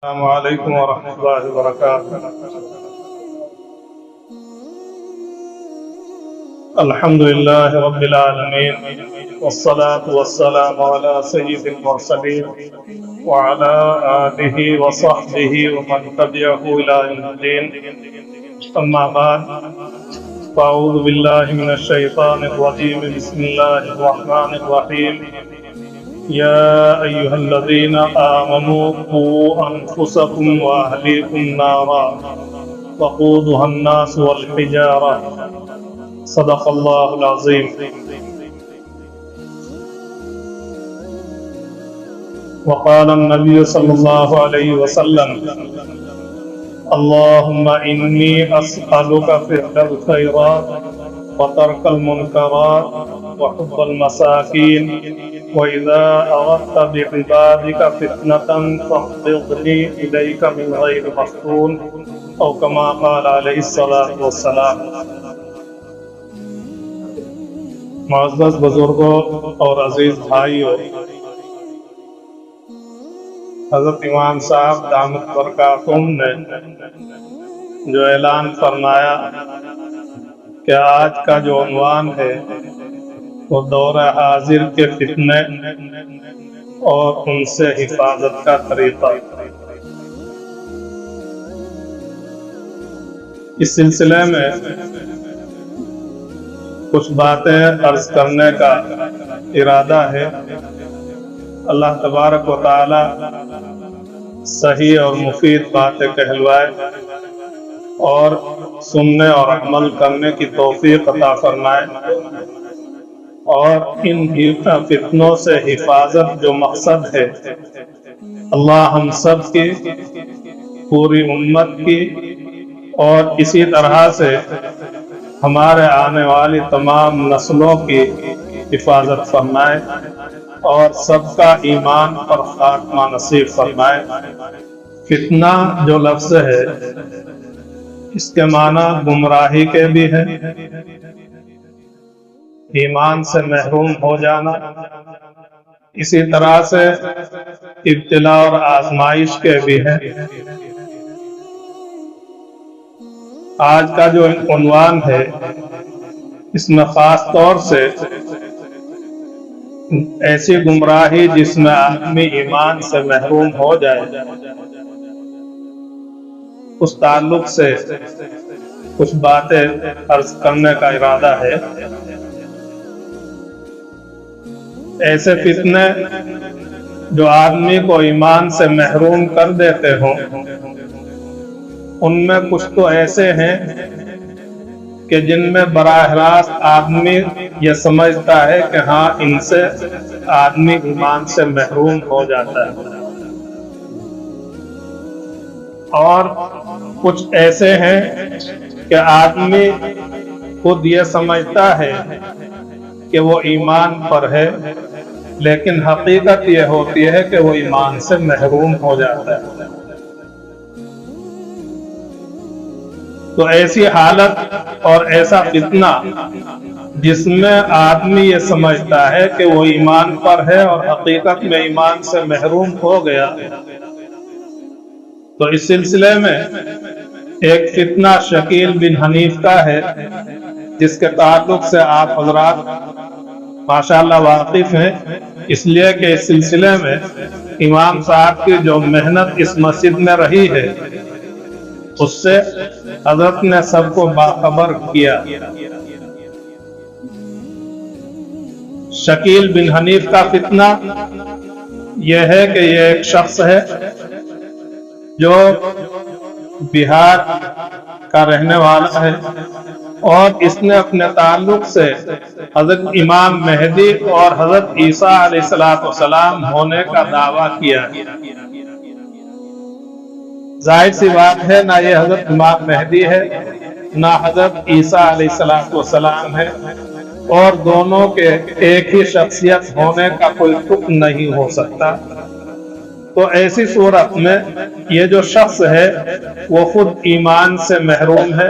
السلام علیکم ورحمۃ اللہ وبرکاتہ۔ الحمد للہ رب العالمین والصلاة والسلام علی سید المرسلین وعلی آلہ وصحبہ ومن تبعہ الی یوم الدین، اما بعد فاعوذ باللہ من الشیطان الرجیم، بسم اللہ الرحمن الرحیم۔ يا أيها الذين آمنوا قوا أنفسكم وأهليكم نارا وقودها الناس والحجارة، صدق الله العظيم۔ وقال النبي صلى الله عليه وسلم: اللهم إني أسألك فعل الخيرات وترك المنكرات وحب المساكين، وإذا أردت بعبادك فتنة فاقبضني إليك من غير مفتون، أو كما قال عليه الصلاة والسلام۔ معزز بزرگوں اور عزیز بھائیوں، حضرت امام صاحب دامت برکاتہم نے جو اعلان فرمایا کہ آج کا جو عنوان ہے وہ دور حاضر کے فتنے اور ان سے حفاظت کا طریقہ، اس سلسلے میں کچھ باتیں عرض کرنے کا ارادہ ہے۔ اللہ تبارک و تعالی صحیح اور مفید باتیں کہلوائے اور سننے اور عمل کرنے کی توفیق عطا فرمائے، اور ان فتنوں سے حفاظت جو مقصد ہے اللہ ہم سب کی، پوری امت کی، اور اسی طرح سے ہمارے آنے والی تمام نسلوں کی حفاظت فرمائے اور سب کا ایمان پر خاتمہ نصیب فرمائے۔ فتنہ جو لفظ ہے اس کے معنی گمراہی کے بھی ہے، ایمان سے محروم ہو جانا، اسی طرح سے ابتلا اور آزمائش کے بھی ہے۔ آج کا جو عنوان ہے اس میں خاص طور سے ایسی گمراہی جس میں آدمی ایمان سے محروم ہو جائے، اس تعلق سے کچھ باتیں عرض کرنے کا ارادہ ہے۔ ایسے فتنے جو آدمی کو ایمان سے محروم کر دیتے ہوں، ان میں کچھ تو ایسے ہیں کہ جن میں براہ راست آدمی یہ سمجھتا ہے کہ ہاں ان سے آدمی ایمان سے محروم ہو جاتا ہے، اور کچھ ایسے ہیں کہ آدمی خود یہ سمجھتا ہے کہ وہ ایمان پر ہے، لیکن حقیقت یہ ہوتی ہے کہ وہ ایمان سے محروم ہو جاتا ہے۔ تو ایسی حالت اور ایسا فتنہ جس میں آدمی یہ سمجھتا ہے کہ وہ ایمان پر ہے اور حقیقت میں ایمان سے محروم ہو گیا، تو اس سلسلے میں ایک فتنہ شکیل بن حنیف کا ہے جس کے تعلق سے آپ حضرات ماشاءاللہ واقف ہیں، اس لیے کہ اس سلسلے میں امام صاحب کی جو محنت اس مسجد میں رہی ہے اس سے حضرت نے سب کو باخبر کیا۔ شکیل بن حنیف کا فتنہ یہ ہے کہ یہ ایک شخص ہے جو بہار کا رہنے والا ہے، اور اس نے اپنے تعلق سے حضرت امام مہدی اور حضرت عیسیٰ علیہ السلام ہونے کا دعویٰ کیا۔ ظاہر سی بات ہے نہ یہ حضرت امام مہدی ہے نہ حضرت عیسیٰ علیہ السلام ہے، اور دونوں کے ایک ہی شخصیت ہونے کا کوئی حکم نہیں ہو سکتا۔ تو ایسی صورت میں یہ جو شخص ہے وہ خود ایمان سے محروم ہے،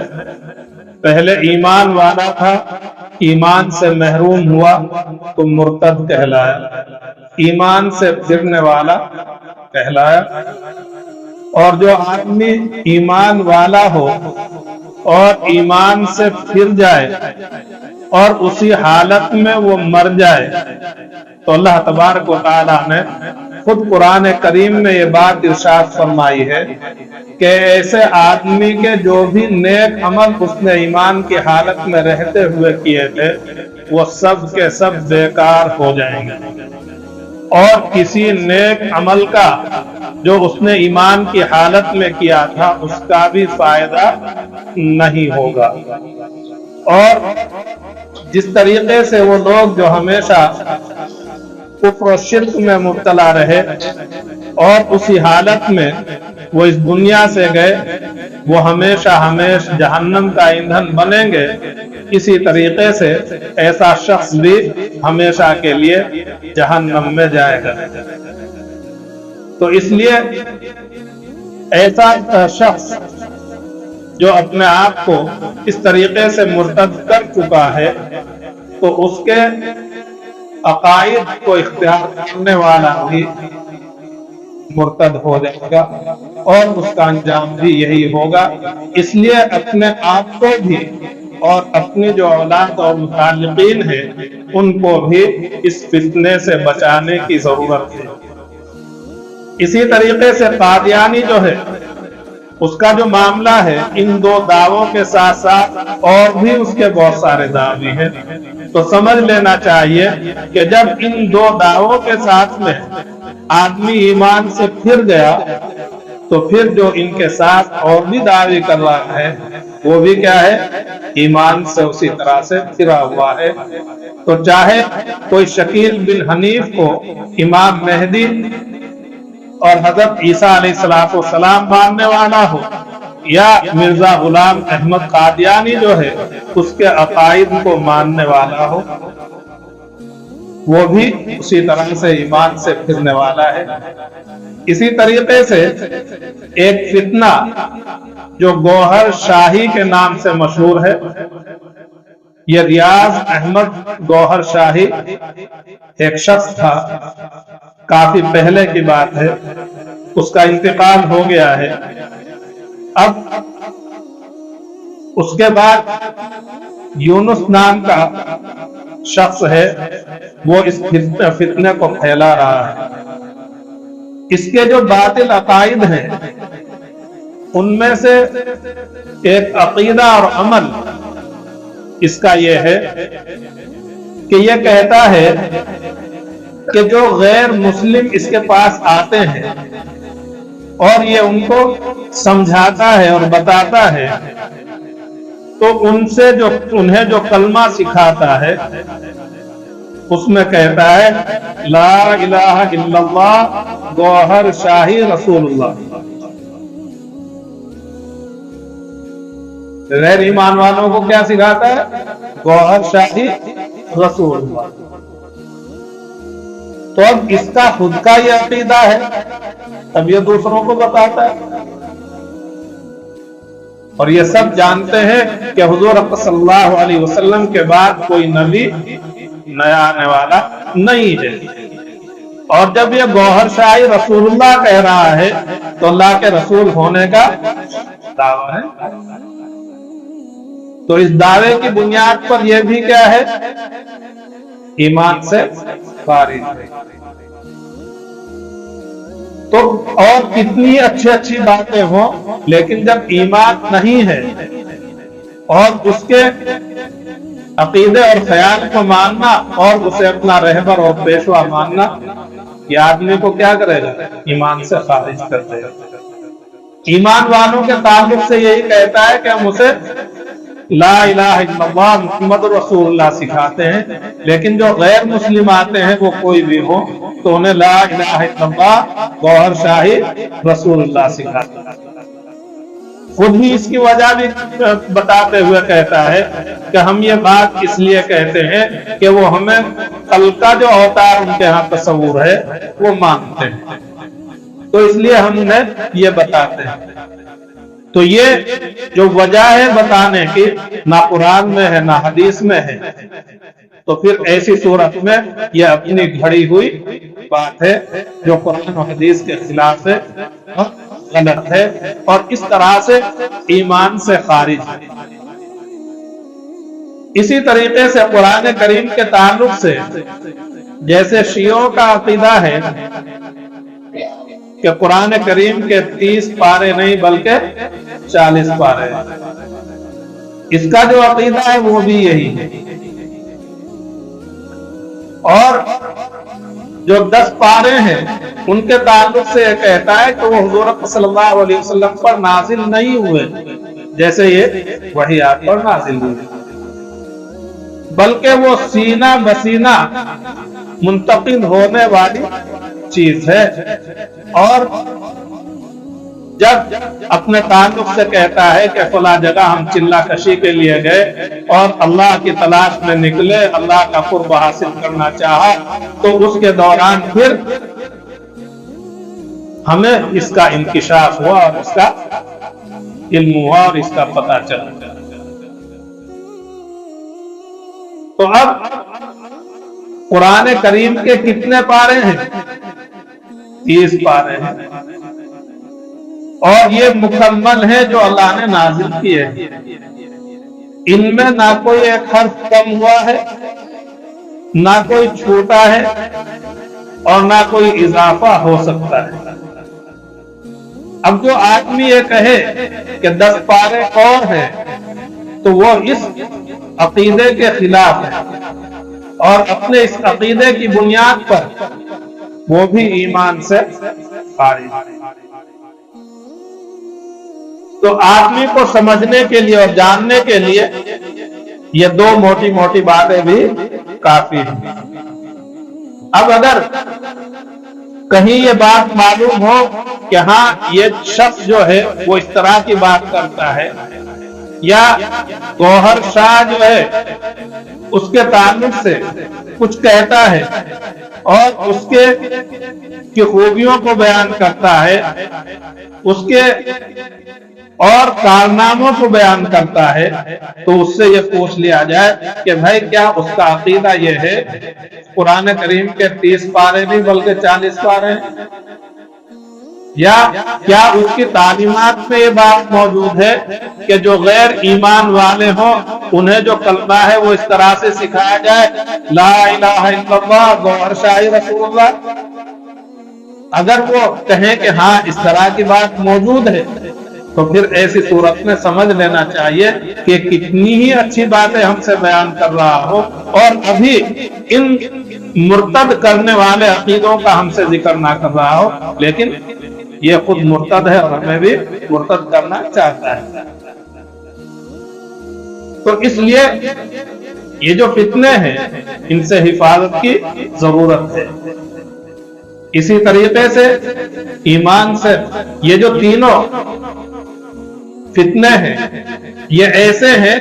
پہلے ایمان والا تھا، ایمان سے محروم ہوا تو مرتد کہلایا، ایمان سے گرنے والا کہلایا، اور جو آدمی ایمان والا ہو اور ایمان سے پھر جائے اور اسی حالت میں وہ مر جائے تو اللہ تبارک و تعالیٰ نے خود قرآن کریم میں یہ بات ارشاد فرمائی ہے کہ ایسے آدمی کے جو بھی نیک عمل اس نے ایمان کی حالت میں رہتے ہوئے کیے تھے وہ سب کے سب بیکار ہو جائیں گے، اور کسی نیک عمل کا جو اس نے ایمان کی حالت میں کیا تھا اس کا بھی فائدہ نہیں ہوگا۔ اور جس طریقے سے وہ لوگ جو ہمیشہ کفر و شرک میں مبتلا رہے اور اسی حالت میں وہ اس دنیا سے گئے، وہ ہمیشہ جہنم کا ایندھن بنیں گے، اسی طریقے سے ایسا شخص بھی ہمیشہ کے لیے جہنم میں جائے گا۔ تو اس لیے ایسا شخص جو اپنے آپ کو اس طریقے سے مرتد کر چکا ہے تو اس کے عقائد کو اختیار کرنے والا بھی مرتد ہو جائے گا اور اس کا انجام بھی یہی ہوگا۔ اس لیے اپنے آپ کو بھی اور اپنی جو اولاد اور متعلقین ہیں ان کو بھی اس فتنے سے بچانے کی ضرورت ہے۔ اسی طریقے سے قادیانی جو ہے اس کا جو معاملہ ہے ان دو دعووں کے ساتھ ساتھ اور بھی اس کے بہت سارے دعوے ہیں، تو سمجھ لینا چاہیے کہ جب ان دو دعووں کے ساتھ میں آدمی ایمان سے پھر گیا تو پھر جو ان کے ساتھ اور بھی دعوے کر رہا ہے وہ بھی کیا ہے؟ ایمان سے اسی طرح سے پھرا ہوا ہے۔ تو چاہے کوئی شکیل بن حنیف کو امام مہدی اور حضرت عیسیٰ علیہ السلام ماننے والا ہو یا مرزا غلام احمد قادیانی جو ہے اس کے عقائد کو ماننے والا ہو، وہ بھی اسی طرح سے ایمان سے پھرنے والا ہے۔ اسی طریقے سے ایک فتنہ جو گوہر شاہی کے نام سے مشہور ہے، یہ ریاض احمد گوہر شاہی ایک شخص تھا، کافی پہلے کی بات ہے، اس کا انتقال ہو گیا ہے۔ اب اس کے بعد یونس نام کا شخص ہے، وہ اس فتنے کو پھیلا رہا ہے۔ اس کے جو باطل عقائد ہیں ان میں سے ایک عقیدہ اور عمل اس کا یہ ہے کہ یہ کہتا ہے کہ جو غیر مسلم اس کے پاس آتے ہیں اور یہ ان کو سمجھاتا ہے اور بتاتا ہے تو ان سے جو انہیں جو کلمہ سکھاتا ہے اس میں کہتا ہے لا الہ الا اللہ گوہر شاہی رسول اللہ۔ غیر ایمان والوں کو کیا سکھاتا ہے؟ گوہر شاہی رسول اللہ۔ تو اب اس کا خود کا یہ عقیدہ ہے، اب یہ دوسروں کو بتاتا ہے، اور یہ سب جانتے ہیں کہ حضور صلی اللہ علیہ وسلم کے بعد کوئی نبی نیا آنے والا نہیں ہے۔ اور جب یہ گوہر شاہی رسول اللہ کہہ رہا ہے تو اللہ کے رسول ہونے کا دعویٰ ہے۔ تو اس دعوے کی بنیاد پر یہ بھی کیا ہے؟ ایمان سے خارج ہے۔ تو اور کتنی اچھی باتیں ہوں، لیکن جب ایمان نہیں ہے اور اس کے عقیدے اور خیال کو ماننا اور اسے اپنا رہبر اور پیشوا ماننا، یہ آدمی کو کیا کرے گا؟ ایمان سے خارج کر دے گا۔ ایمان والوں کے تعلق سے یہی کہتا ہے کہ ہم اسے لا الہ الا اللہ محمد رسول اللہ سکھاتے ہیں، لیکن جو غیر مسلم آتے ہیں وہ کوئی بھی ہو تو انہیں لا الہ الا اللہ گوہر شاہی رسول اللہ سکھاتے ہیں۔ خود ہی اس کی وجہ بھی بتاتے ہوئے کہتا ہے کہ ہم یہ بات اس لیے کہتے ہیں کہ وہ ہمیں کل کا جو اوتار ان کے ہاں تصور ہے وہ مانتے ہیں، تو اس لیے ہم انہیں یہ بتاتے ہیں۔ تو یہ جو وجہ ہے بتانے کی نہ قرآن میں ہے نہ حدیث میں ہے، تو پھر ایسی صورت میں یہ اپنی گھڑی ہوئی بات ہے جو قرآن و حدیث کے خلاف ہے اور غلط ہے اور اس طرح سے ایمان سے خارج ہے۔ اسی طریقے سے قرآن کریم کے تعلق سے جیسے شیعوں کا عقیدہ ہے کہ قرآن کریم کے 30 پارے نہیں بلکہ 40 پارے ہیں، اس کا جو عقیدہ ہے وہ بھی یہی ہے۔ اور جو 10 پارے ہیں ان کے تعلق سے یہ کہتا ہے کہ وہ حضور صلی اللہ علیہ وسلم پر نازل نہیں ہوئے جیسے یہ وحی آپ پر نازل ہوئے، بلکہ وہ سینہ بسینہ منتقل ہونے والی چیز ہے۔ اور جب اپنے تعلق سے کہتا ہے کہ فلاں جگہ ہم چلہ کشی کے لیے گئے اور اللہ کی تلاش میں نکلے، اللہ کا قرب حاصل کرنا چاہا، تو اس کے دوران پھر ہمیں اس کا انکشاف ہوا اور اس کا علم ہوا اور اس کا پتہ چلا۔ تو اب قرآن کریم کے کتنے پارے ہیں؟ 30 پارے ہیں، اور یہ مکمل ہے جو اللہ نے نازل کیے ہیں۔ ان میں نہ کوئی ایک حرف کم ہوا ہے، نہ کوئی چھوٹا ہے، اور نہ کوئی اضافہ ہو سکتا ہے۔ اب جو آدمی یہ کہے کہ 10 پارے اور ہیں تو وہ اس عقیدے کے خلاف ہے، اور اپنے اس عقیدے کی بنیاد پر وہ بھی ایمان سے خارج ہے۔ تو آدمی کو سمجھنے کے لیے اور جاننے کے لیے یہ 2 موٹی موٹی باتیں بھی کافی ہیں۔ اب اگر کہیں یہ بات معلوم ہو کہ ہاں یہ شخص جو ہے وہ اس طرح کی بات کرتا ہے، یا گوہر شاہ جو ہے اس کے تعلق سے کچھ کہتا ہے اور اس کی خوبیوں کو بیان کرتا ہے، اس کے اور کارناموں کو بیان کرتا ہے، تو اس سے یہ پوچھ لیا جائے کہ بھائی کیا اس کا عقیدہ یہ ہے قرآن کریم کے 30 پارے نہیں بلکہ 40 پارے ہیں؟ یا کیا اس کی تعلیمات میں یہ بات موجود ہے کہ جو غیر ایمان والے ہوں انہیں جو کلمہ ہے وہ اس طرح سے سکھایا جائے، لا الہ الا اللہ گوہر شاہی رسول اللہ؟ اگر وہ کہیں کہ ہاں اس طرح کی بات موجود ہے تو پھر ایسی صورت میں سمجھ لینا چاہیے کہ کتنی ہی اچھی باتیں ہم سے بیان کر رہا ہو، اور ابھی ان مرتد کرنے والے عقیدوں کا ہم سے ذکر نہ کر رہا ہو، لیکن یہ خود مرتد ہے اور ہمیں بھی مرتد کرنا چاہتا ہے۔ تو اس لیے یہ جو فتنے ہیں ان سے حفاظت کی ضرورت ہے۔ اسی طریقے سے ایمان سے یہ جو تینوں فتنے ہیں یہ ایسے ہیں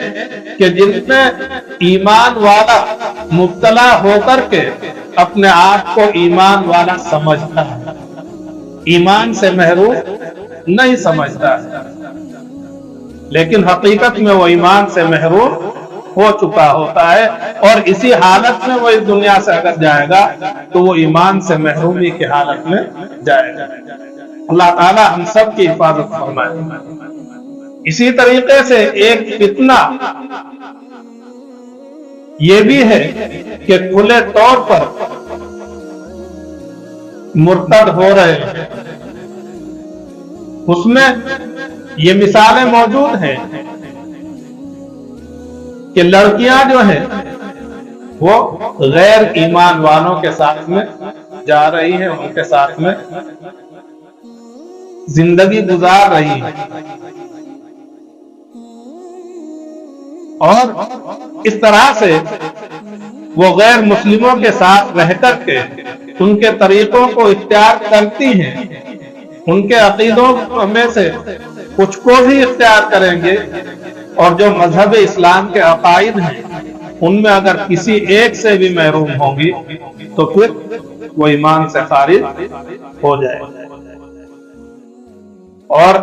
کہ جن میں ایمان والا مبتلا ہو کر کے اپنے آپ کو ایمان والا سمجھتا ہے، ایمان سے محروم نہیں سمجھتا ہے، لیکن حقیقت میں وہ ایمان سے محروم ہو چکا ہوتا ہے، اور اسی حالت میں وہ اس دنیا سے اگر جائے گا تو وہ ایمان سے محرومی کی حالت میں جائے گا۔ اللہ تعالی ہم سب کی حفاظت فرمائے۔ اسی طریقے سے ایک فتنہ یہ بھی ہے کہ کھلے طور پر مرتد ہو رہے ہیں، اس میں یہ مثالیں موجود ہیں کہ لڑکیاں جو ہیں وہ غیر ایمان والوں کے ساتھ میں جا رہی ہیں، ان کے ساتھ میں زندگی گزار رہی ہیں، اور اس طرح سے وہ غیر مسلموں کے ساتھ رہ کر کے ان کے طریقوں کو اختیار کرتی ہیں، ان کے عقیدوں میں سے کچھ کو بھی اختیار کریں گے، اور جو مذہب اسلام کے عقائد ہیں ان میں اگر کسی ایک سے بھی محروم ہوں گی تو پھر وہ ایمان سے خارج ہو جائے گا۔ اور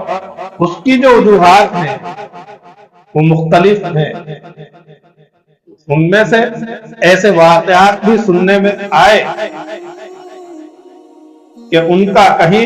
اس کی جو وجوہات ہیں وہ مختلف ہیں، ان میں سے ایسے واقعات بھی سننے میں آئے کہ ان کا کہیں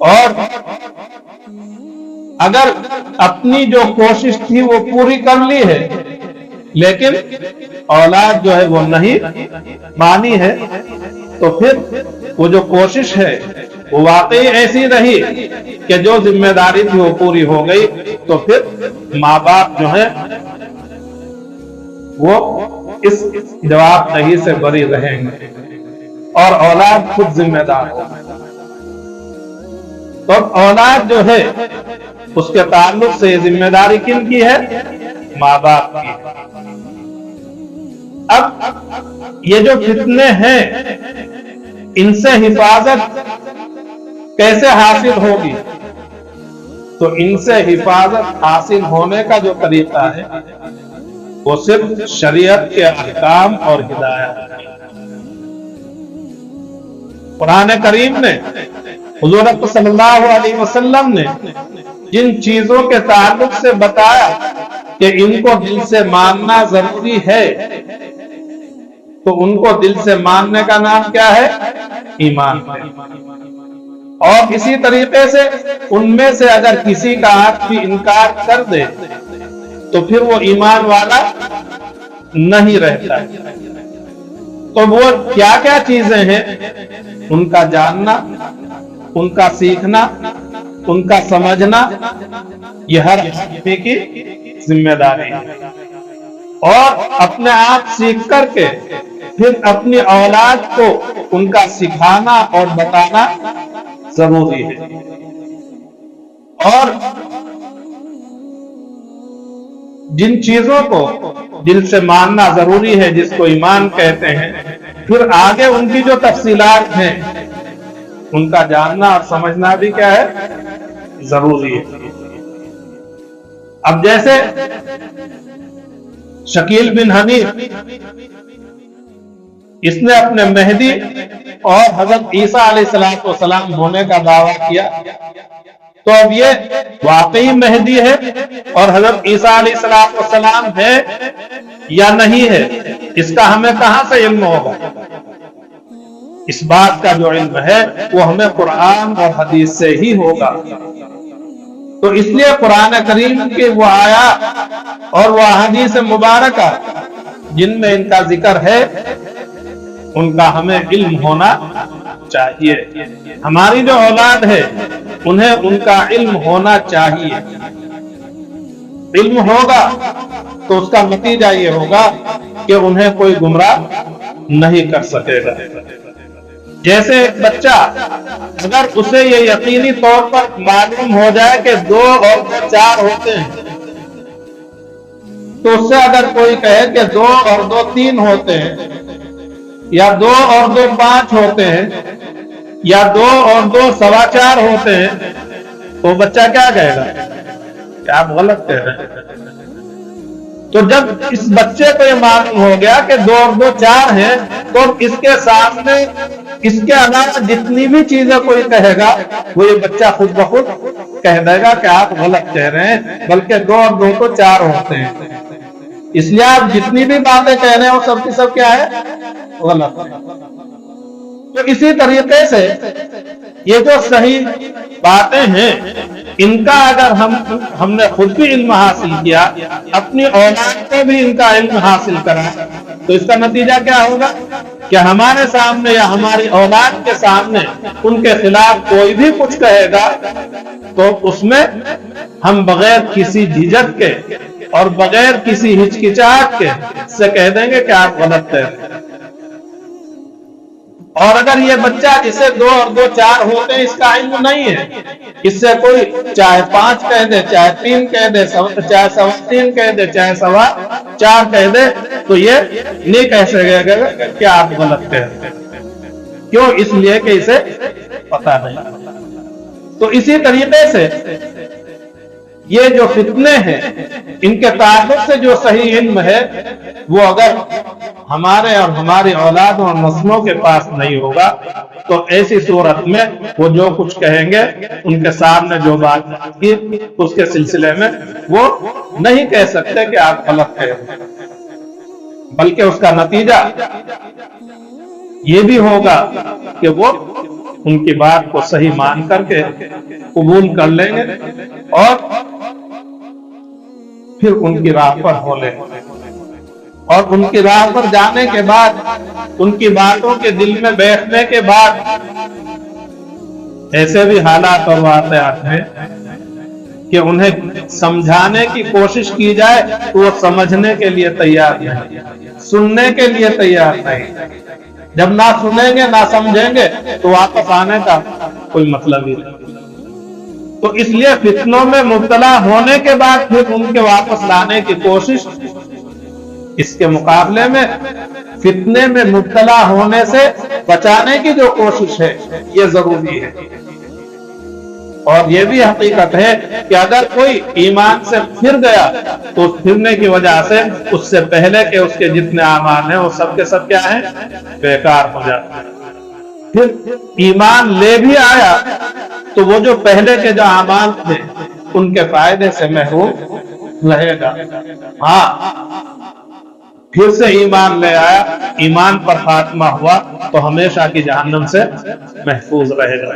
اور اگر اپنی جو کوشش تھی وہ پوری کر لی ہے لیکن اولاد جو ہے وہ نہیں مانی ہے تو پھر وہ جو کوشش ہے وہ واقعی ایسی رہی کہ جو ذمہ داری تھی وہ پوری ہو گئی تو پھر ماں باپ جو ہے وہ اس جواب دہی سے بری رہیں گے اور اولاد خود ذمہ دار ہوگی۔ تو اولاد جو ہے اس کے تعلق سے یہ ذمہ داری کن کی ہے؟ ماں باپ کی۔ اب یہ جو فتنے ہیں ان سے حفاظت کیسے حاصل ہوگی؟ تو ان سے حفاظت حاصل ہونے کا جو طریقہ ہے وہ صرف شریعت کے احکام اور ہدایت۔ قرآن کریم نے حضور اکرم صلی اللہ علیہ وسلم نے جن چیزوں کے تعلق سے بتایا کہ ان کو دل سے ماننا ضروری ہے تو ان کو دل سے ماننے کا نام کیا ہے؟ ایمان ہے۔ اور اسی طریقے سے ان میں سے اگر کسی کا آدمی انکار کر دے تو پھر وہ ایمان والا نہیں رہتا ہے۔ تو وہ کیا کیا چیزیں ہیں؟ ان کا جاننا، ان کا سیکھنا، ان کا سمجھنا، یہ ہر آدمی کی ذمہ داری ہے۔ اور اپنے آپ سیکھ کر کے پھر اپنی اولاد کو ان کا سکھانا اور بتانا ضروری ہے۔ اور جن چیزوں کو دل سے ماننا ضروری ہے جس کو ایمان کہتے ہیں، پھر آگے ان کی جو تفصیلات ہیں ان کا جاننا اور سمجھنا بھی کیا ہے؟ ضروری ہے۔ اب جیسے شکیل بن حنیف اس نے اپنے مہدی اور حضرت عیسیٰ علیہ السلام ہونے کا دعویٰ کیا تو اب یہ واقعی مہدی ہے اور حضرت عیسیٰ علیہ السلام ہے یا نہیں ہے، اس کا ہمیں کہاں سے علم ہوگا؟ اس بات کا جو علم ہے وہ ہمیں قرآن اور حدیث سے ہی ہوگا۔ تو اس لیے قرآن کریم کے وہ آیات اور وہ احادیث مبارکہ جن میں ان کا ذکر ہے ان کا ہمیں علم ہونا چاہیے۔ ہماری جو اولاد ہے انہیں ان کا علم ہونا چاہیے۔ علم ہوگا تو اس کا نتیجہ یہ ہوگا کہ انہیں کوئی گمراہ نہیں کر سکے گا۔ جیسے ایک بچہ اگر اسے یہ یقینی طور پر معلوم ہو جائے کہ 2 اور 2 4 ہوتے ہیں تو اس سے اگر کوئی کہے کہ 2 اور 2 3 ہوتے ہیں یا 2 اور 2 5 ہوتے ہیں یا 2 اور 2 سوا 4 ہوتے ہیں تو بچہ کیا کہے گا کہ آپ غلط کہہ رہے ہیں۔ تو جب اس بچے کو یہ معلوم ہو گیا کہ 2 اور 2 4 ہیں تو اس کے سامنے اس کے علاوہ جتنی بھی چیزیں کوئی کہے گا وہ یہ بچہ خود بخود کہہ دے گا کہ آپ غلط کہہ رہے ہیں، بلکہ 2 اور 2 تو 4 ہوتے ہیں۔ اس لیے آپ جتنی بھی باتیں کہہ رہے ہیں وہ سب کی سب کیا ہے؟ غلط ہے۔ تو اسی طریقے سے یہ جو صحیح باتیں ہیں ان کا اگر ہم نے خود بھی علم حاصل کیا، اپنی اولاد کو بھی ان کا علم حاصل کرا تو اس کا نتیجہ کیا ہوگا کہ ہمارے سامنے یا ہماری اولاد کے سامنے ان کے خلاف کوئی بھی کچھ کہے گا تو اس میں ہم بغیر کسی جھجک کے اور بغیر کسی ہچکچاہٹ کے سے کہہ دیں گے کہ آپ غلط کہہ رہے ہیں۔ اور اگر یہ بچہ جسے 2 اور 2 4 ہوتے ہیں اس کا علم نہیں ہے، اس سے کوئی چاہے 5 کہہ دے، چاہے 3 کہہ دے، چاہے 3.25 کہہ دے، چاہے 4.25 کہہ دے تو یہ نہیں کہہ سکے گا کہ آپ غلط کہہ رہے ہیں۔ کیوں؟ اس لیے کہ اسے پتہ نہیں۔ تو اسی طریقے سے یہ جو فتنے ہیں ان کے تعلق سے جو صحیح علم ہے وہ اگر ہمارے اور ہماری اولادوں اور نسلوں کے پاس نہیں ہوگا تو ایسی صورت میں وہ جو کچھ کہیں گے ان کے سامنے جو بات کی اس کے سلسلے میں وہ نہیں کہہ سکتے کہ آپ غلط کہہ رہے ہیں، بلکہ اس کا نتیجہ یہ بھی ہوگا کہ وہ ان کی بات کو صحیح مان کر کے قبول کر لیں گے اور پھر ان کی راہ پر ہو لیں گے، اور ان کی راہ پر جانے کے بعد ان کی باتوں کے دل میں بیٹھنے کے بعد ایسے بھی حالات اور واقعات ہیں کہ انہیں سمجھانے کی کوشش کی جائے تو وہ سمجھنے کے لیے تیار نہیں، سننے کے لیے تیار نہیں۔ جب نہ سنیں گے نہ سمجھیں گے تو واپس آنے کا کوئی مطلب ہی نہیں۔ تو اس لیے فتنوں میں مبتلا ہونے کے بعد پھر ان کے واپس لانے کی کوشش، اس کے مقابلے میں فتنے میں مبتلا ہونے سے بچانے کی جو کوشش ہے یہ ضروری ہے۔ اور یہ بھی حقیقت ہے کہ اگر کوئی ایمان سے پھر گیا تو پھرنے کی وجہ سے اس سے پہلے کے اس کے جتنے اعمال ہیں وہ سب کے سب کیا ہیں؟ بیکار ہو جاتے ہیں۔ پھر ایمان لے بھی آیا تو وہ جو پہلے کے جو اعمال تھے ان کے فائدے سے محروم رہے گا۔ ہاں، پھر سے ایمان لے آیا، ایمان پر خاتمہ ہوا تو ہمیشہ کی جہنم سے محفوظ رہے گا۔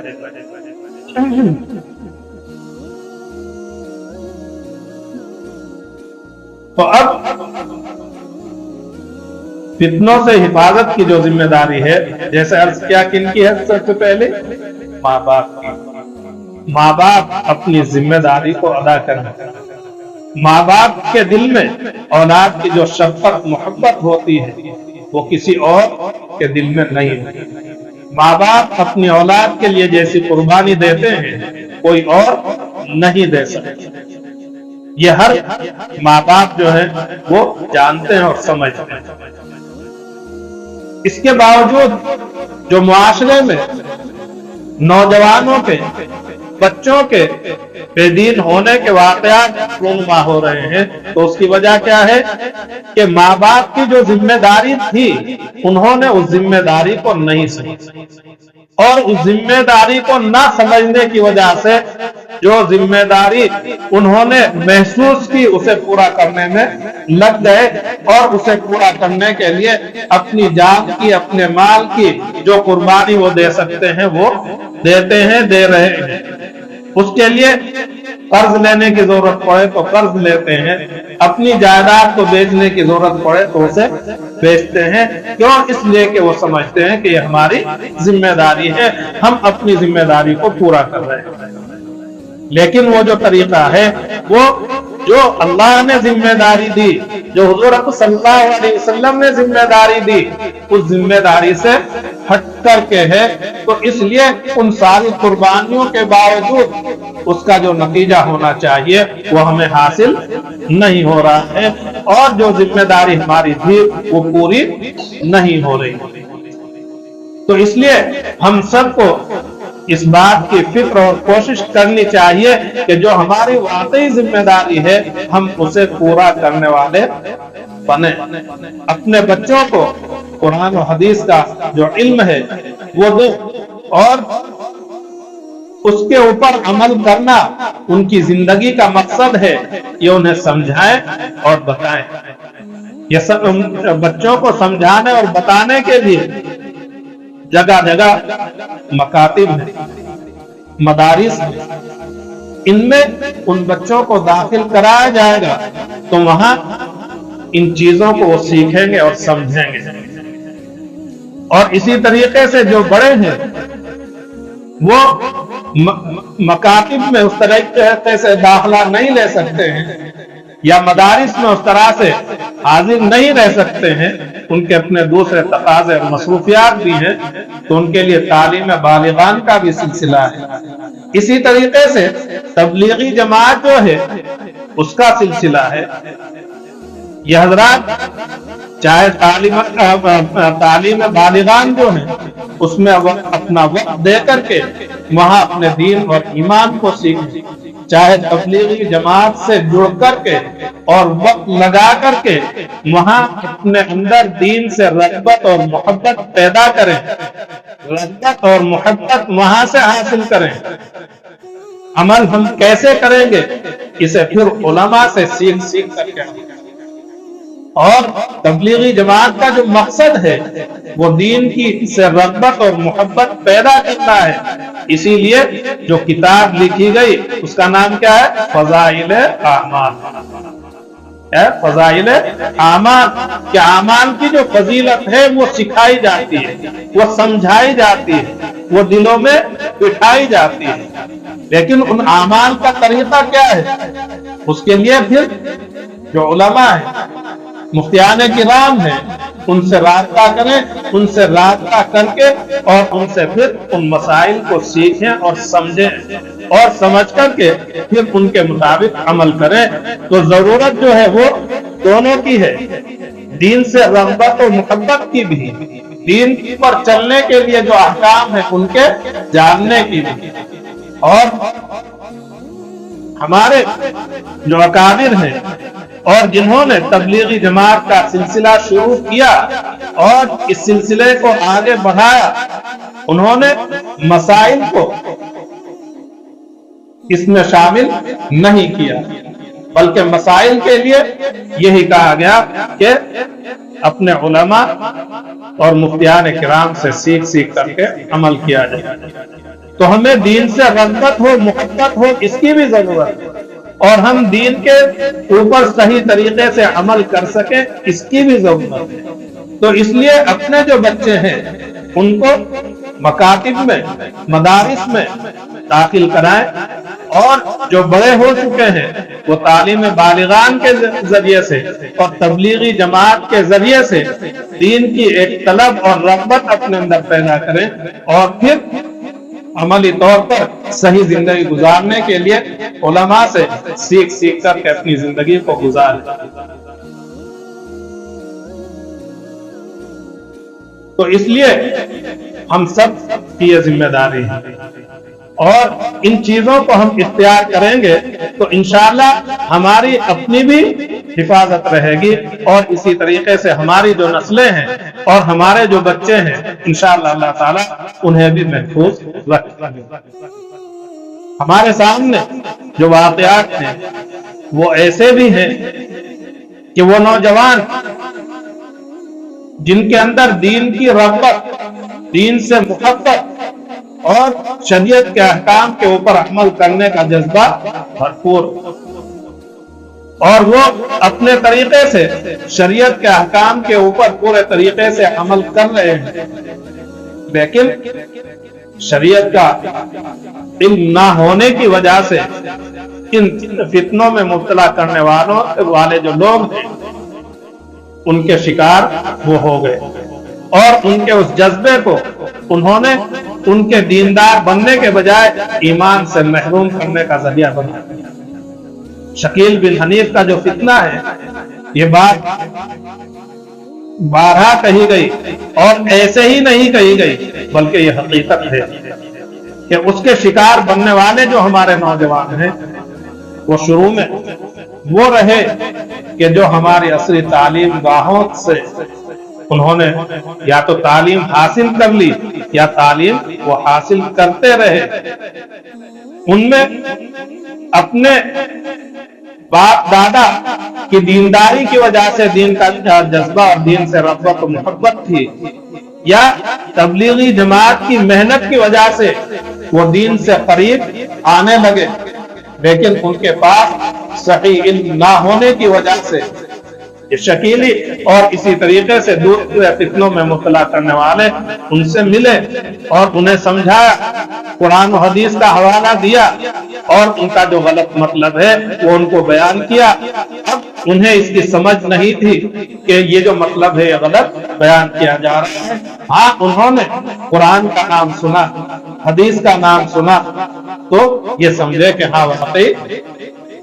تو اب فتنوں سے حفاظت کی جو ذمہ داری ہے، جیسے عرض کیا کن کی ہے؟ سب سے پہلے ماں باپ کی۔ ماں باپ اپنی ذمہ داری کو ادا کریں۔ ماں باپ کے دل میں اولاد کی جو شفقت محبت ہوتی ہے وہ کسی اور کے دل میں نہیں ہوتی۔ ماں باپ اپنی اولاد کے لیے جیسی قربانی دیتے ہیں کوئی اور نہیں دے سکتے۔ یہ ہر ماں باپ جو ہے وہ جانتے ہیں اور سمجھتے ہیں۔ اس کے باوجود جو معاشرے میں نوجوانوں کے، بچوں کے بے دین ہونے کے واقعات رونما ہو رہے ہیں تو اس کی وجہ کیا ہے کہ ماں باپ کی جو ذمہ داری تھی انہوں نے اس ذمہ داری کو نہیں سمجھا، اور اس ذمہ داری کو نہ سمجھنے کی وجہ سے جو ذمہ داری انہوں نے محسوس کی اسے پورا کرنے میں لگ گئے، اور اسے پورا کرنے کے لیے اپنی جان کی، اپنے مال کی جو قربانی وہ دے سکتے ہیں وہ دیتے ہیں، دے رہے ہیں۔ اس کے لیے قرض لینے کی ضرورت پڑے تو قرض لیتے ہیں، اپنی جائیداد کو بیچنے کی ضرورت پڑے تو اسے بیچتے ہیں۔ کیوں؟ اس لیے کہ وہ سمجھتے ہیں کہ یہ ہماری ذمہ داری ہے، ہم اپنی ذمہ داری کو پورا کر رہے ہیں۔ لیکن وہ جو طریقہ ہے وہ جو اللہ نے ذمہ داری دی، جو حضور صلی اللہ علیہ وسلم نے ذمہ داری دی، اس ذمہ داری سے ہٹ کر کے ہے، تو اس لیے ان ساری قربانیوں کے باوجود اس کا جو نتیجہ ہونا چاہیے وہ ہمیں حاصل نہیں ہو رہا ہے، اور جو ذمہ داری ہماری تھی وہ پوری نہیں ہو رہی۔ تو اس لیے ہم سب کو اس بات کی فکر اور کوشش کرنی چاہیے کہ جو ہماری واقعی ذمہ داری ہے ہم اسے پورا کرنے والے بنے۔ اپنے بچوں کو قرآن و حدیث کا جو علم ہے وہ دیں، اور اس کے اوپر عمل کرنا ان کی زندگی کا مقصد ہے، یہ انہیں سمجھائیں اور بتائیں۔ یہ سب بچوں کو سمجھانے اور بتانے کے لیے جگہ جگہ مکاتب ہیں، مدارس ہیں، ان میں ان بچوں کو داخل کرایا جائے گا تو وہاں ان چیزوں کو وہ سیکھیں گے اور سمجھیں گے۔ اور اسی طریقے سے جو بڑے ہیں وہ مکاتب میں اس طریقے سے داخلہ نہیں لے سکتے ہیں، یا مدارس میں اس طرح سے حاضر نہیں رہ سکتے ہیں، ان کے اپنے دوسرے تقاضے اور مصروفیات بھی ہیں، تو ان کے لیے تعلیم بالغان کا بھی سلسلہ ہے۔ اسی طریقے سے تبلیغی جماعت جو ہے اس کا سلسلہ ہے۔ یہ حضرات چاہے تعلیم بالغان جو ہے اس میں اپنا وقت دے کر کے وہاں اپنے دین اور ایمان کو سیکھیں، چاہے تبلیغی جماعت سے جڑ کر کے اور وقت لگا کر کے وہاں اپنے اندر دین سے رغبت اور محبت پیدا کریں، رغبت اور محبت وہاں سے حاصل کریں۔ عمل ہم کیسے کریں گے اسے پھر علماء سے سیکھ کر کے، اور تبلیغی جماعت کا جو مقصد ہے وہ دین کی سے رغبت اور محبت پیدا کرنا ہے. اسی لیے جو کتاب لکھی گئی اس کا نام کیا ہے؟ فضائل اعمال. فضائل اعمال کہ اعمال کی جو فضیلت ہے وہ سکھائی جاتی ہے، وہ سمجھائی جاتی ہے، وہ دلوں میں بٹھائی جاتی ہے. لیکن ان اعمال کا طریقہ کیا ہے؟ اس کے لیے پھر جو علماء ہیں، مفتیان کرام ہیں، ان سے رابطہ کریں، ان سے رابطہ کر کے اور ان سے پھر ان مسائل کو سیکھیں اور سمجھیں اور سمجھ کر کے پھر ان کے مطابق عمل کریں. تو ضرورت جو ہے وہ دونوں کی ہے، دین سے رغبت و محبت کی بھی، دین پر چلنے کے لیے جو احکام ہیں ان کے جاننے کی بھی. اور ہمارے جو اکابر ہیں اور جنہوں نے تبلیغی جماعت کا سلسلہ شروع کیا اور اس سلسلے کو آگے بڑھایا، انہوں نے مسائل کو اس میں شامل نہیں کیا، بلکہ مسائل کے لیے یہی کہا گیا کہ اپنے علماء اور مفتیان کرام سے سیکھ کر کے عمل کیا جائے. تو ہمیں دین سے رغبت ہو، محبت ہو، اس کی بھی ضرورت ہے، اور ہم دین کے اوپر صحیح طریقے سے عمل کر سکیں اس کی بھی ضرورت ہے. تو اس لیے اپنے جو بچے ہیں ان کو مکاتب میں، مدارس میں داخل کرائیں، اور جو بڑے ہو چکے ہیں وہ تعلیم بالغان کے ذریعے سے اور تبلیغی جماعت کے ذریعے سے دین کی ایک طلب اور رغبت اپنے اندر پیدا کریں، اور پھر عملی طور پر صحیح زندگی گزارنے کے لیے علماء سے سیکھ کر کے اپنی زندگی کو گزاریں. تو اس لیے ہم سب کی یہ ذمہ داری ہے، اور ان چیزوں کو ہم اختیار کریں گے تو انشاءاللہ ہماری اپنی بھی حفاظت رہے گی، اور اسی طریقے سے ہماری جو نسلیں ہیں اور ہمارے جو بچے ہیں انشاءاللہ اللہ تعالیٰ انہیں بھی محفوظ رکھیں گے. ہمارے سامنے جو واقعات ہیں وہ ایسے بھی ہیں کہ وہ نوجوان جن کے اندر دین کی رغبت، دین سے محبت اور شریعت کے احکام کے اوپر عمل کرنے کا جذبہ بھرپور، اور وہ اپنے طریقے سے شریعت کے احکام کے اوپر پورے طریقے سے عمل کر رہے ہیں، لیکن شریعت کا علم نہ ہونے کی وجہ سے ان فتنوں میں مبتلا کرنے والے جو لوگ ہیں ان کے شکار وہ ہو گئے، اور ان کے اس جذبے کو انہوں نے ان کے دیندار بننے کے بجائے ایمان سے محروم کرنے کا ذریعہ بنا. شکیل بن حنیف کا جو فتنہ ہے یہ بات بارہا کہی گئی، اور ایسے ہی نہیں کہی گئی بلکہ یہ حقیقت ہے کہ اس کے شکار بننے والے جو ہمارے نوجوان ہیں وہ شروع میں وہ رہے کہ جو ہماری عصری تعلیم گاہوں سے انہوں نے یا تو تعلیم حاصل کر لی یا تعلیم وہ حاصل کرتے رہے. ان میں اپنے باپ دادا کی دینداری کی وجہ سے دین کا جذبہ اور دین سے رغبت و محبت تھی، یا تبلیغی جماعت کی محنت کی وجہ سے وہ دین سے قریب آنے لگے، لیکن ان کے پاس صحیح علم نہ ہونے کی وجہ سے یہ شکیلی اور اسی طریقے سے دوسرے فتنوں میں مبتلا کرنے والے ان سے ملے اور انہیں سمجھایا، قرآن و حدیث کا حوالہ دیا، اور ان کا جو غلط مطلب ہے وہ ان کو بیان کیا. اب انہیں اس کی سمجھ نہیں تھی کہ یہ جو مطلب ہے یہ غلط بیان کیا جا رہا ہے. ہاں انہوں نے قرآن کا نام سنا، حدیث کا نام سنا تو یہ سمجھے کہ ہاں واقعی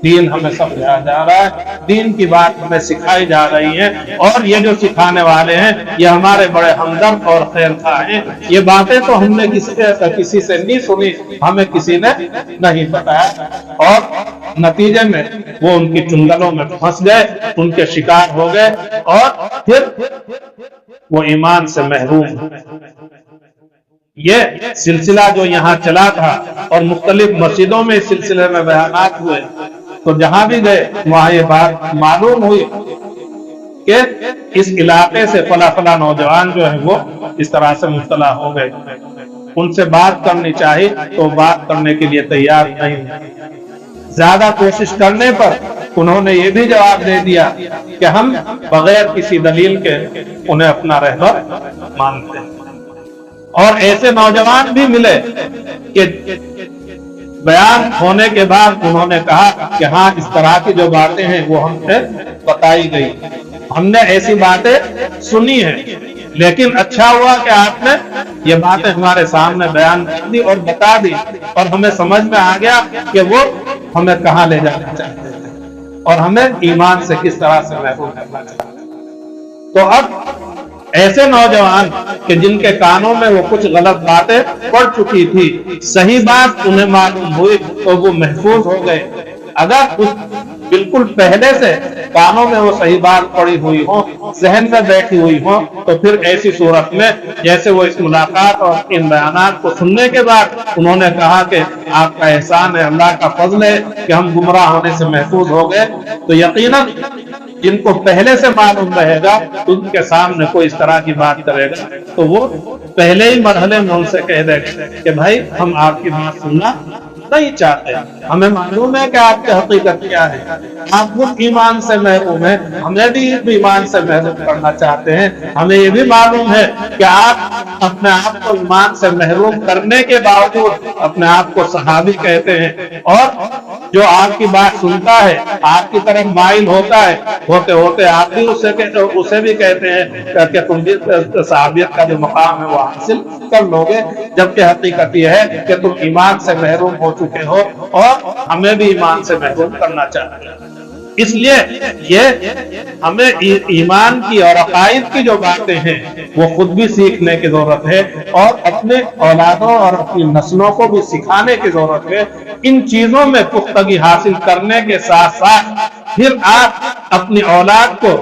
دین ہمیں سمجھایا جا رہا ہے، دین کی بات ہمیں سکھائی جا رہی ہے، اور یہ جو سکھانے والے ہیں یہ ہمارے بڑے ہمدرد اور خیر خواہ ہیں. یہ باتیں تو ہم نے کسی سے نہیں سنی، ہمیں کسی نے نہیں بتایا، اور نتیجے میں وہ ان کی چنگلوں میں پھنس گئے، ان کے شکار ہو گئے، اور پھر وہ ایمان سے محروم. یہ سلسلہ جو یہاں چلا تھا اور مختلف مسجدوں میں اس سلسلے میں بیانات ہوئے، تو جہاں بھی گئے وہاں یہ بات معلوم ہوئی کہ اس علاقے سے فلاں فلاں نوجوان جو ہے وہ اس طرح سے مبتلا ہو گئے، ان سے بات کرنی چاہیے تو بات کرنے کے لیے تیار نہیں، زیادہ کوشش کرنے پر انہوں نے یہ بھی جواب دے دیا کہ ہم بغیر کسی دلیل کے انہیں اپنا رہبر مانتے ہیں۔ اور ایسے نوجوان بھی ملے کہ بیان ہونے کے بعد انہوں نے کہا کہ ہاں اس طرح کی جو باتیں ہیں وہ ہم سے بتائی گئی، ہم نے ایسی باتیں سنی ہیں، لیکن اچھا ہوا کہ آپ نے یہ باتیں ہمارے سامنے بیان کر دی اور بتا دی، اور ہمیں سمجھ میں آ گیا کہ وہ ہمیں کہاں لے جانا چاہتے ہیں اور ہمیں ایمان سے کس طرح سے محفوظ کرنا چاہتے ہیں۔ تو اب ایسے نوجوان کہ جن کے کانوں میں وہ کچھ غلط باتیں پڑ چکی تھی، صحیح بات انہیں معلوم ہوئی تو وہ محفوظ ہو گئے۔ اگر بالکل پہلے سے کانوں میں وہ صحیح بات پڑی ہوئی ہو، ذہن میں بیٹھی ہوئی ہو، تو پھر ایسی صورت میں جیسے وہ اس ملاقات اور ان بیانات کو سننے کے بعد انہوں نے کہا کہ آپ کا احسان ہے، اللہ کا فضل ہے کہ ہم گمراہ ہونے سے محفوظ ہو گئے، تو یقیناً جن کو پہلے سے معلوم رہے گا ان کے سامنے کوئی اس طرح کی بات کرے گا تو وہ پہلے ہی مرحلے میں ان سے کہہ دے گا کہ بھائی ہم آپ کی بات سننا نہیں چاہتے، ہمیں معلوم ہے کہ آپ کی حقیقت کیا ہے، آپ خود ایمان سے محروم ہیں، ہمیں بھی ایمان سے محروم کرنا چاہتے ہیں، ہمیں یہ بھی معلوم ہے کہ آپ اپنے آپ کو ایمان سے محروم کرنے کے باوجود اپنے آپ کو صحابی کہتے ہیں، اور جو آپ کی بات سنتا ہے آپ کی طرف مائل ہوتا ہے، ہوتے ہوتے آپ بھی اسے بھی کہتے ہیں کہ تم بھی صحابیت کا جو مقام ہے وہ حاصل کر لو گے، جبکہ حقیقت یہ ہے کہ تم ایمان سے محروم ہو چکے ہو اور ہمیں بھی ایمان سے محروم کرنا چاہتے ہیں۔ اس لیے یہ ہمیں ایمان کی اور عقائد کی جو باتیں ہیں وہ خود بھی سیکھنے کی ضرورت ہے، اور اپنے اولادوں اور اپنی نسلوں کو بھی سکھانے کی ضرورت ہے۔ ان چیزوں میں پختگی حاصل کرنے کے ساتھ ساتھ پھر آپ اپنی اولاد کو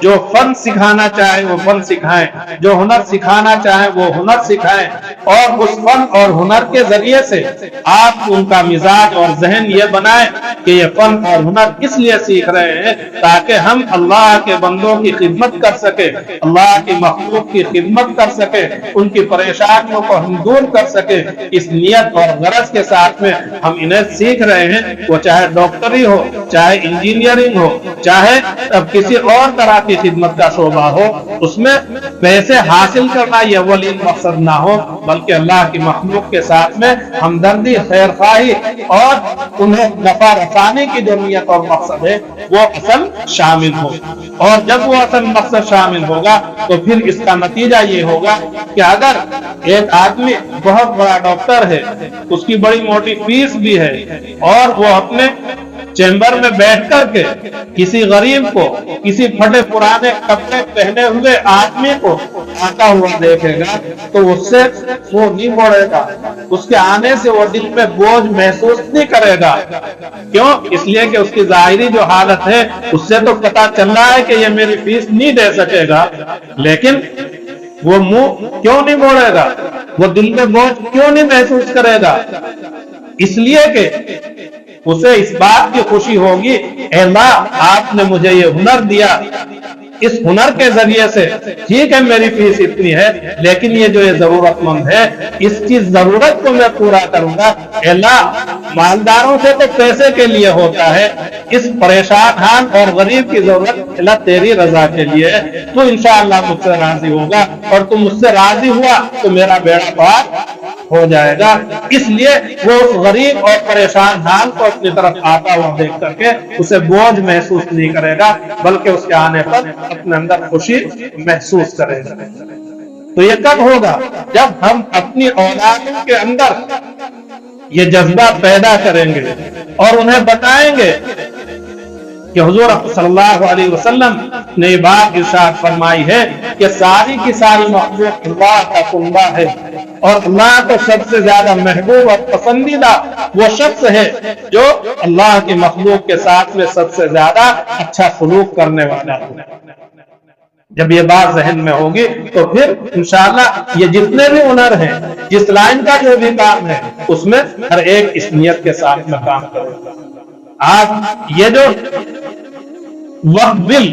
جو فن سکھانا چاہیں وہ فن سکھائیں، جو ہنر سکھانا چاہیں وہ ہنر سکھائیں، اور اس فن اور ہنر کے ذریعے سے آپ ان کا مزاج اور ذہن یہ بنائیں کہ یہ فن اور ہنر اس لیے سیکھ رہے ہیں تاکہ ہم اللہ کے بندوں کی خدمت کر سکیں، اللہ کی مخلوق کی خدمت کر سکیں، ان کی پریشانیوں کو ہم دور کر سکیں۔ اس نیت اور غرض کے ساتھ میں ہم انہیں سیکھ رہے ہیں، وہ چاہے ڈاکٹری ہو، چاہے انجینئرنگ ہو، چاہے اب کسی اور طرح کی خدمت کا شعبہ ہو، اس میں پیسے حاصل کرنا یہ اولین مقصد نہ ہو، بلکہ اللہ کی مخلوق کے ساتھ میں ہمدردی، خیر خواہی اور انہیں نفع رسانی کی جو نیت اور مقصد ہے وہ اصل شامل ہو۔ اور جب وہ اصل مقصد شامل ہوگا تو پھر اس کا نتیجہ یہ ہوگا کہ اگر ایک آدمی بہت بڑا ڈاکٹر ہے، اس کی بڑی موٹی فیس بھی ہے، اور وہ اپنے چیمبر میں بیٹھ کر کے کسی غریب کو، کسی پھٹے پرانے کپڑے پہنے ہوئے آدمی کو آتا ہوا دیکھے گا تو اس سے وہ نہیں موڑے گا، اس کے آنے سے وہ دل میں بوجھ محسوس نہیں کرے گا۔ کیوں؟ اس لیے کہ اس کی ظاہری جو حالت ہے اس سے تو پتا چل رہا ہے کہ یہ میری فیس نہیں دے سکے گا، لیکن وہ منہ کیوں نہیں موڑے گا، وہ دل میں بوجھ کیوں نہیں محسوس کرے گا؟ اس لیے کہ اسے اس بات کی خوشی ہوگی، اے اللہ آپ نے مجھے یہ ہنر دیا، اس ہنر کے ذریعے سے ٹھیک ہے میری فیس اتنی ہے، لیکن یہ جو یہ ضرورت مند ہے اس کی ضرورت کو میں پورا کروں گا۔ اے اللہ مالداروں سے تو پیسے کے لیے ہوتا ہے، اس پریشان حال اور غریب کی ضرورت اللہ تیری رضا کے لیے ہے، تو انشاءاللہ مجھ سے راضی ہوگا، اور تم مجھ سے راضی ہوا تو میرا بیڑا پار ہو جائے گا۔ اس لیے وہ اس غریب اور پریشان حال کو اپنی طرف آتا ہوا دیکھ کر کے اسے بوجھ محسوس نہیں کرے گا، بلکہ اس کے آنے پر اپنے اندر خوشی محسوس کرے گا۔ تو یہ کب ہوگا؟ جب ہم اپنی اولادوں کے اندر یہ جذبہ پیدا کریں گے اور انہیں بتائیں گے کہ حضور صلی اللہ علیہ وسلم نے یہ بات ارشاد فرمائی ہے کہ ساری کی ساری مخلوق اللہ کا کنبہ ہے، اور اللہ کو سب سے زیادہ محبوب اور پسندیدہ وہ شخص ہے جو اللہ کی مخلوق کے ساتھ میں سب سے زیادہ اچھا سلوک کرنے والا ہے۔ جب یہ بات ذہن میں ہوگی تو پھر انشاءاللہ یہ جتنے بھی ہنر ہیں، جس لائن کا جو بھی کام ہے، اس میں ہر ایک اس نیت کے ساتھ میں کام کرے گا۔ آج یہ جو وقت بل